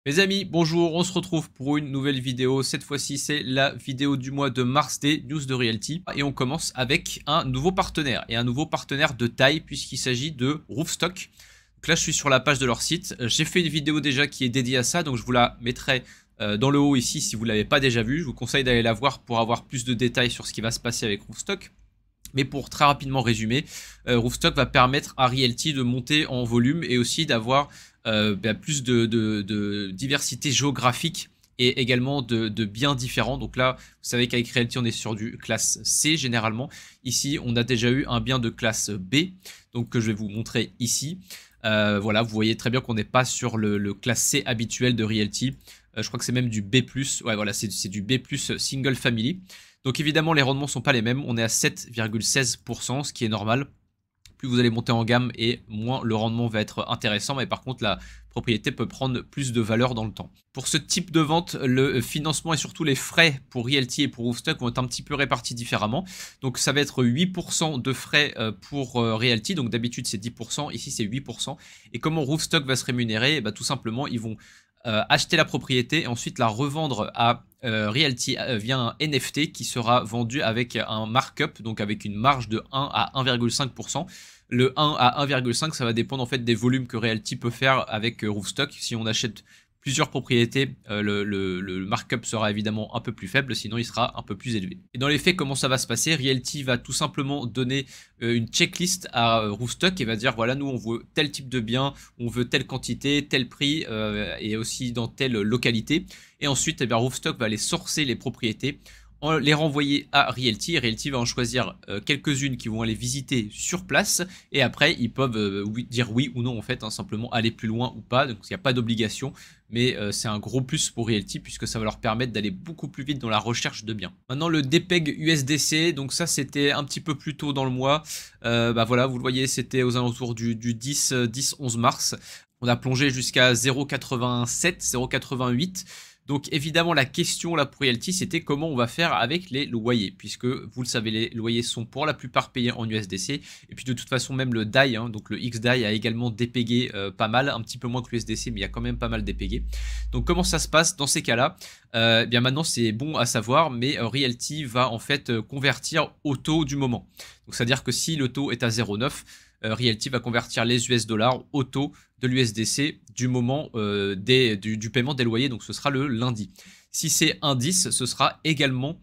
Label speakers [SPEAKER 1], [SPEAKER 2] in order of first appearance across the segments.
[SPEAKER 1] Mes amis, bonjour, on se retrouve pour une nouvelle vidéo. Cette fois-ci, c'est la vidéo du mois de mars des news de Realty. Et on commence avec un nouveau partenaire. Et un nouveau partenaire de taille puisqu'il s'agit de Roofstock. Donc là, je suis sur la page de leur site. J'ai fait une vidéo déjà qui est dédiée à ça. Donc je vous la mettrai dans le haut ici si vous ne l'avez pas déjà vue. Je vous conseille d'aller la voir pour avoir plus de détails sur ce qui va se passer avec Roofstock. Mais pour très rapidement résumer, Roofstock va permettre à Realty de monter en volume et aussi d'avoir plus de diversité géographique et également de biens différents. Donc là, vous savez qu'avec Realty, on est sur du classe C généralement. Ici, on a déjà eu un bien de classe B, donc que je vais vous montrer ici. Voilà, vous voyez très bien qu'on n'est pas sur le classe C habituel de Realty. Je crois que c'est même du B+. Ouais, voilà, c'est du B+, single family. Donc évidemment, les rendements ne sont pas les mêmes. On est à 7,16%, ce qui est normal. Plus vous allez monter en gamme et moins le rendement va être intéressant. Mais par contre, la propriété peut prendre plus de valeur dans le temps. Pour ce type de vente, le financement et surtout les frais pour Realty et pour Roofstock vont être un petit peu répartis différemment. Donc ça va être 8% de frais pour Realty. Donc d'habitude, c'est 10%. Ici, c'est 8%. Et comment Roofstock va se rémunérer? Tout simplement, ils vont acheter la propriété et ensuite la revendre à Realty via un NFT qui sera vendu avec un markup, donc avec une marge de 1 à 1,5%. Le 1 à 1,5, ça va dépendre en fait des volumes que Realty peut faire avec Roofstock. Si on achète plusieurs propriétés, le markup sera évidemment un peu plus faible, sinon il sera un peu plus élevé. Et dans les faits, comment ça va se passer? Realty va tout simplement donner une checklist à Roofstock et va dire voilà, nous on veut tel type de bien, on veut telle quantité, tel prix et aussi dans telle localité. Et ensuite, Roofstock va aller sourcer les propriétés, les renvoyer à Realty. Realty va en choisir quelques-unes qui vont aller visiter sur place et après ils peuvent dire oui ou non en fait, simplement aller plus loin ou pas. Donc il n'y a pas d'obligation, mais c'est un gros plus pour Realty puisque ça va leur permettre d'aller beaucoup plus vite dans la recherche de biens. Maintenant le DPEG USDC, donc ça c'était un petit peu plus tôt dans le mois. Voilà, vous le voyez, c'était aux alentours du 10-11 mars. On a plongé jusqu'à 0,87, 0,88. Donc évidemment la question là pour Realty c'était comment on va faire avec les loyers, puisque vous le savez les loyers sont pour la plupart payés en USDC et puis de toute façon même le DAI, donc le XDAI a également dépégué pas mal, un petit peu moins que l'USDC mais il y a quand même pas mal dépégué. Donc comment ça se passe dans ces cas-là? Bien maintenant c'est bon à savoir, mais Realty va en fait convertir au taux du moment. Donc c'est à dire que si le taux est à 0,9, Realty va convertir les US dollars au taux de l'USDC du moment du paiement des loyers, donc ce sera le lundi. Si c'est 1,10, ce sera également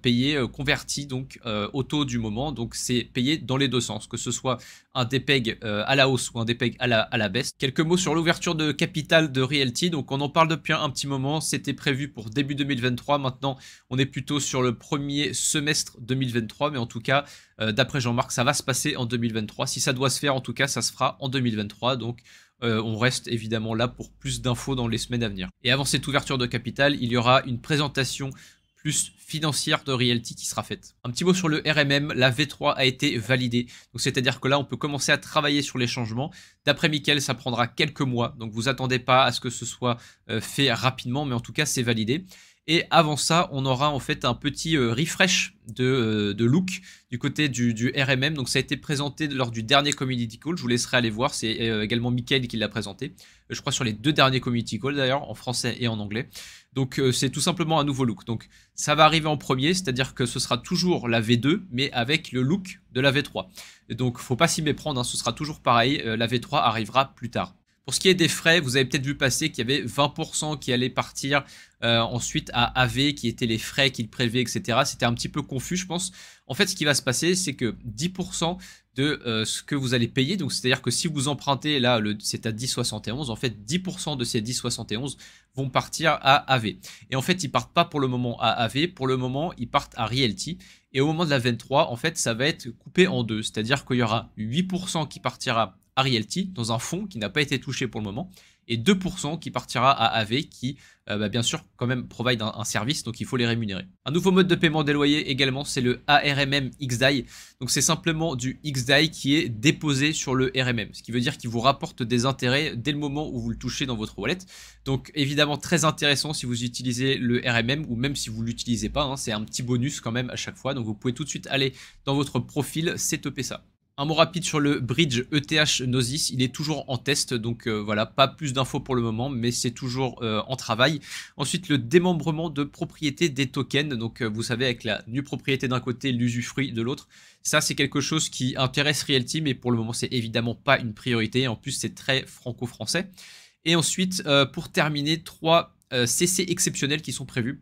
[SPEAKER 1] payé, converti donc au taux du moment, donc c'est payé dans les deux sens, que ce soit un DPEG à la hausse ou un DPEG à la baisse. Quelques mots sur l'ouverture de capital de Realty, donc on en parle depuis un petit moment, c'était prévu pour début 2023, maintenant on est plutôt sur le premier semestre 2023, mais en tout cas d'après Jean-Marc ça va se passer en 2023, si ça doit se faire en tout cas ça se fera en 2023, donc on reste évidemment là pour plus d'infos dans les semaines à venir. Et avant cette ouverture de capital, il y aura une présentation plus financière de Realty qui sera faite. Un petit mot sur le RMM, la V3 a été validée. Donc c'est-à-dire que là, on peut commencer à travailler sur les changements. D'après Mickaël, ça prendra quelques mois. Donc vous attendez pas à ce que ce soit fait rapidement, mais en tout cas, c'est validé. Et avant ça, on aura en fait un petit refresh de look du côté du RMM. Donc ça a été présenté lors du dernier Community Call. Je vous laisserai aller voir. C'est également Mickaël qui l'a présenté. Je crois sur les deux derniers Community Call d'ailleurs, en français et en anglais. Donc c'est tout simplement un nouveau look. Donc ça va arriver en premier, c'est-à-dire que ce sera toujours la V2, mais avec le look de la V3. Et donc faut pas s'y méprendre, ce sera toujours pareil. La V3 arrivera plus tard. Pour ce qui est des frais, vous avez peut-être vu passer qu'il y avait 20% qui allaient partir ensuite à AV, qui étaient les frais qu'ils prélevaient, etc. C'était un petit peu confus, je pense. En fait, ce qui va se passer, c'est que 10% de ce que vous allez payer, donc c'est-à-dire que si vous empruntez, là, c'est à 10,71, en fait, 10% de ces 10,71 vont partir à AV. Et en fait, ils partent pas pour le moment à AV, pour le moment, ils partent à Realty. Et au moment de la 23, en fait, ça va être coupé en deux, c'est-à-dire qu'il y aura 8% qui partira à Realty dans un fonds qui n'a pas été touché pour le moment et 2% qui partira à AV qui bien sûr quand même provide un service, donc il faut les rémunérer. Un nouveau mode de paiement des loyers également, c'est le ARMM XDAI. Donc c'est simplement du XDAI qui est déposé sur le RMM, ce qui veut dire qu'il vous rapporte des intérêts dès le moment où vous le touchez dans votre wallet. Donc évidemment très intéressant si vous utilisez le RMM ou même si vous ne l'utilisez pas, c'est un petit bonus quand même à chaque fois. Donc vous pouvez tout de suite aller dans votre profil, setuper ça. Un mot rapide sur le bridge ETH Gnosis, il est toujours en test, donc voilà, pas plus d'infos pour le moment, mais c'est toujours en travail. Ensuite, le démembrement de propriété des tokens, donc vous savez, avec la nue propriété d'un côté, l'usufruit de l'autre. Ça, c'est quelque chose qui intéresse Realty, mais pour le moment, c'est évidemment pas une priorité. En plus, c'est très franco-français. Et ensuite, pour terminer, 3 CC exceptionnels qui sont prévus.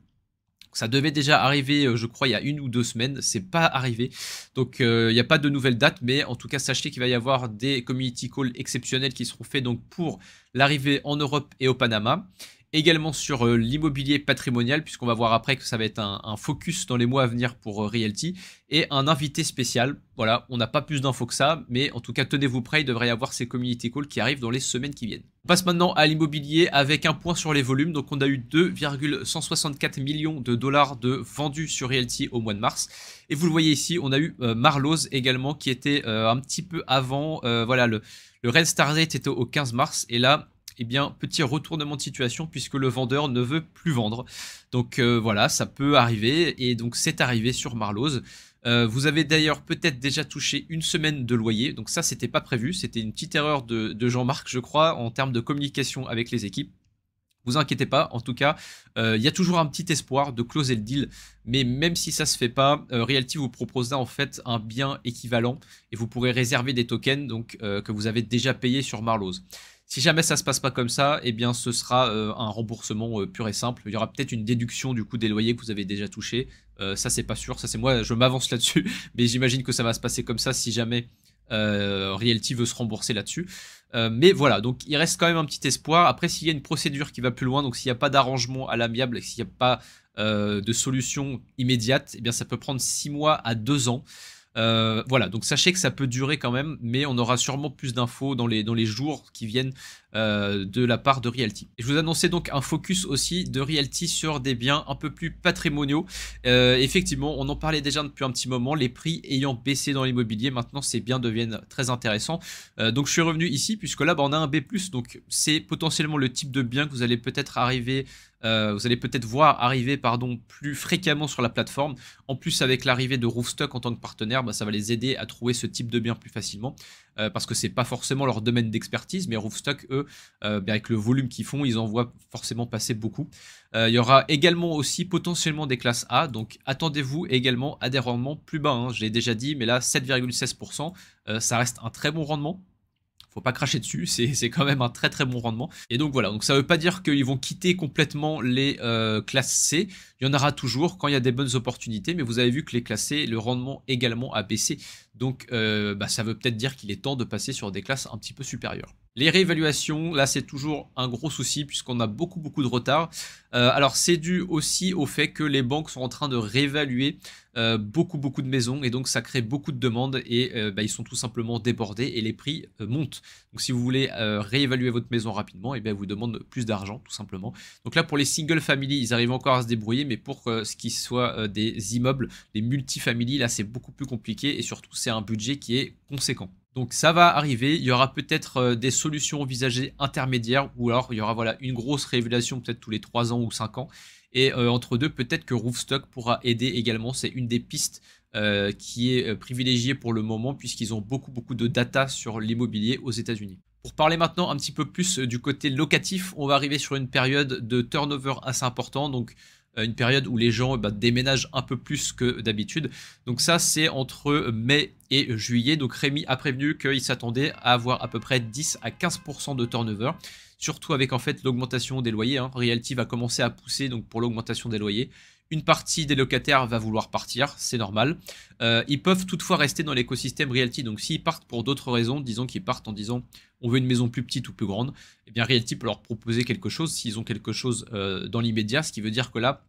[SPEAKER 1] Ça devait déjà arriver, je crois, il y a 1 ou 2 semaines. C'est pas arrivé. Donc, il n'y a pas de nouvelles dates. Mais en tout cas, sachez qu'il va y avoir des community calls exceptionnels qui seront faits donc pour l'arrivée en Europe et au Panama. Également sur l'immobilier patrimonial, puisqu'on va voir après que ça va être un focus dans les mois à venir pour Realty. Et un invité spécial. Voilà, on n'a pas plus d'infos que ça. Mais en tout cas, tenez-vous prêts, il devrait y avoir ces community calls qui arrivent dans les semaines qui viennent. On passe maintenant à l'immobilier avec un point sur les volumes. Donc on a eu 2,164 millions de dollars de vendus sur Realty au mois de mars. Et vous le voyez ici, on a eu Marlowe également qui était un petit peu avant. Voilà, le Red Star Date était au 15 mars. Et là, eh bien, petit retournement de situation puisque le vendeur ne veut plus vendre. Donc voilà, ça peut arriver. Et donc c'est arrivé sur Marlowe. Vous avez d'ailleurs peut-être déjà touché 1 semaine de loyer, donc ça c'était pas prévu, c'était une petite erreur de Jean-Marc je crois en termes de communication avec les équipes. Vous inquiétez pas, en tout cas, il y a toujours un petit espoir de closer le deal, mais même si ça se fait pas, Realty vous proposera en fait un bien équivalent et vous pourrez réserver des tokens donc, que vous avez déjà payés sur Marlowe. Si jamais ça se passe pas comme ça, eh bien ce sera un remboursement pur et simple. Il y aura peut-être une déduction du coup des loyers que vous avez déjà touchés. Ça c'est pas sûr, ça c'est moi, je m'avance là-dessus, mais j'imagine que ça va se passer comme ça si jamais Realty veut se rembourser là-dessus. Mais voilà, donc il reste quand même un petit espoir. Après, s'il y a une procédure qui va plus loin, donc s'il n'y a pas d'arrangement à l'amiable, s'il n'y a pas de solution immédiate, eh bien ça peut prendre 6 mois à 2 ans. Voilà, donc sachez que ça peut durer quand même, mais on aura sûrement plus d'infos dans les jours qui viennent de la part de Realty. Et je vous annonçais donc un focus aussi de Realty sur des biens un peu plus patrimoniaux. Effectivement, on en parlait déjà depuis un petit moment, les prix ayant baissé dans l'immobilier, maintenant ces biens deviennent très intéressants. Donc je suis revenu ici, puisque là on a un B+, donc c'est potentiellement le type de bien que vous allez peut-être arriver... vous allez peut-être voir arriver plus fréquemment sur la plateforme. En plus, avec l'arrivée de Roofstock en tant que partenaire, ça va les aider à trouver ce type de bien plus facilement. Parce que c'est pas forcément leur domaine d'expertise, mais Roofstock, eux, avec le volume qu'ils font, ils en voient forcément passer beaucoup. Il y aura également aussi potentiellement des classes A, donc attendez-vous également à des rendements plus bas. Hein. Je l'ai déjà dit, mais là, 7,16%, ça reste un très bon rendement. Faut pas cracher dessus, c'est quand même un très très bon rendement. Et donc voilà, donc ça veut pas dire qu'ils vont quitter complètement les classes C. Il y en aura toujours quand il y a des bonnes opportunités, mais vous avez vu que les classes C, le rendement également a baissé. Donc ça veut peut-être dire qu'il est temps de passer sur des classes un petit peu supérieures. Les réévaluations, là c'est toujours un gros souci puisqu'on a beaucoup de retard. Alors c'est dû aussi au fait que les banques sont en train de réévaluer beaucoup de maisons et donc ça crée beaucoup de demandes et ils sont tout simplement débordés et les prix montent. Donc si vous voulez réévaluer votre maison rapidement, et bien vous demandent plus d'argent tout simplement. Donc là pour les single family, ils arrivent encore à se débrouiller, mais pour ce qui soit des immeubles, les multifamily, là c'est beaucoup plus compliqué et surtout c'est un budget qui est conséquent. Donc ça va arriver, il y aura peut-être des solutions envisagées intermédiaires ou alors il y aura voilà, une grosse révélation peut-être tous les 3 ans ou 5 ans. Et entre deux, peut-être que Roofstock pourra aider également. C'est une des pistes qui est privilégiée pour le moment puisqu'ils ont beaucoup de data sur l'immobilier aux États-Unis. Pour parler maintenant un petit peu plus du côté locatif, on va arriver sur une période de turnover assez important. Donc une période où les gens déménagent un peu plus que d'habitude. Donc ça, c'est entre mai et juillet. Donc Rémi a prévenu qu'il s'attendait à avoir à peu près 10 à 15% de turnover. Surtout avec en fait l'augmentation des loyers. Hein. Realty va commencer à pousser donc, pour l'augmentation des loyers. Une partie des locataires va vouloir partir, c'est normal. Ils peuvent toutefois rester dans l'écosystème Realty. Donc s'ils partent pour d'autres raisons, disons qu'ils partent en disant on veut une maison plus petite ou plus grande, eh bien Realty peut leur proposer quelque chose s'ils ont quelque chose dans l'immédiat, ce qui veut dire que là,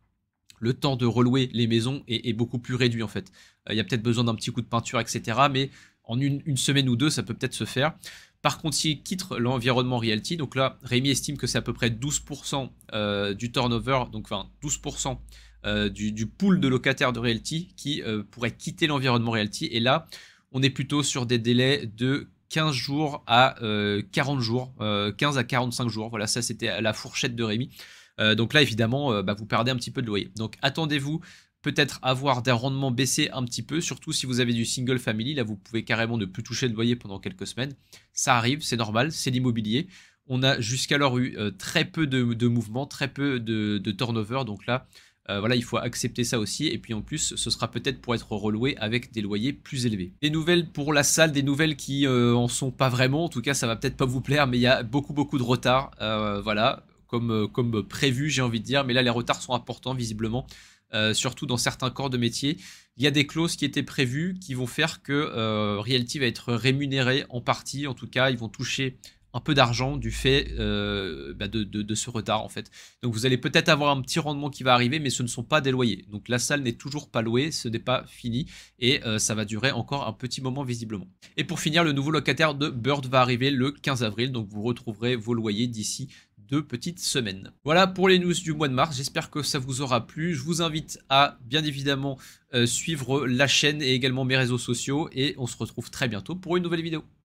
[SPEAKER 1] le temps de relouer les maisons est beaucoup plus réduit en fait. Il y a peut-être besoin d'un petit coup de peinture, etc. Mais en une semaine ou deux, ça peut peut-être se faire. Par contre, s'ils quittent l'environnement Realty, donc là, Rémi estime que c'est à peu près 12% du turnover, donc enfin 12% du pool de locataires de Realty qui pourraient quitter l'environnement Realty. Et là, on est plutôt sur des délais de 15 jours à 40 jours, 15 à 45 jours. Voilà, ça c'était la fourchette de Rémi. Donc là, évidemment, vous perdez un petit peu de loyer. Donc attendez-vous peut-être avoir des rendements baissés un petit peu, surtout si vous avez du single family. Là, vous pouvez carrément ne plus toucher de loyer pendant quelques semaines. Ça arrive, c'est normal, c'est l'immobilier. On a jusqu'alors eu très peu de mouvements, très peu de turnover. Donc là, voilà, il faut accepter ça aussi. Et puis en plus, ce sera peut-être pour être reloué avec des loyers plus élevés. Des nouvelles pour la salle, des nouvelles qui en sont pas vraiment. En tout cas, ça va peut-être pas vous plaire, mais il y a beaucoup de retard. Voilà, comme prévu, j'ai envie de dire. Mais là, les retards sont importants, visiblement. Surtout dans certains corps de métier. Il y a des clauses qui étaient prévues qui vont faire que Realty va être rémunéré en partie. En tout cas, ils vont toucher un peu d'argent du fait de ce retard en fait. Donc vous allez peut-être avoir un petit rendement qui va arriver, mais ce ne sont pas des loyers. Donc la salle n'est toujours pas louée, ce n'est pas fini et ça va durer encore un petit moment visiblement. Et pour finir, le nouveau locataire de Bird va arriver le 15 avril, donc vous retrouverez vos loyers d'ici 2 petites semaines. Voilà pour les news du mois de mars, j'espère que ça vous aura plu. Je vous invite à bien évidemment suivre la chaîne et également mes réseaux sociaux et on se retrouve très bientôt pour une nouvelle vidéo.